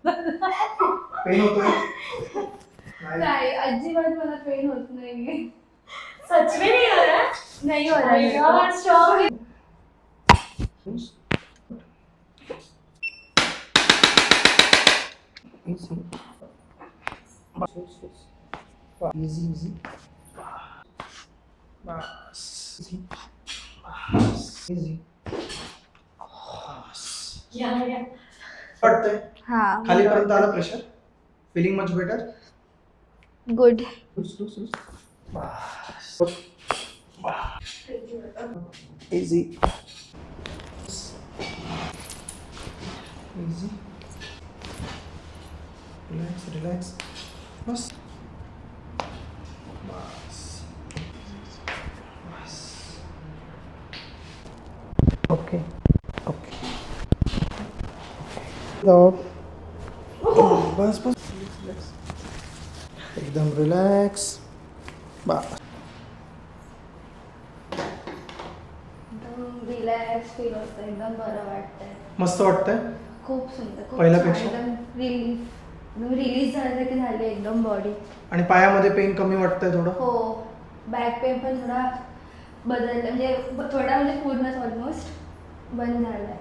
Pen होतोय? नाही अजिबात मला पेन होत नाही. सच में नहीं हो रहा? नाही हो रहा है. यार strong. Easy, easy. Easy. Easy. या वाटतंय? हा खालीपर्यंत आलं pressure? Feeling much better? Good. Easy. Easy. Relax, relax. बस. ओके ओके बस बस रिलॅक्स एकदम रिलॅक्स बस एकदम रिलॅक्स फील होतं. एकदम बरं वाटतंय. मस्त वाटतंय खूप सुंदर. खूप पहिल्यापेक्षा? छान. एकदम रिलीज झालं की झाली एकदम बॉडी. आणि पायामध्ये पेन कमी वाटतंय थोडं हो बॅक पेन पण थोडा बदलला म्हणजे थोडा म्हणजे पूर्णच ऑलमोस्ट बंद झालाय.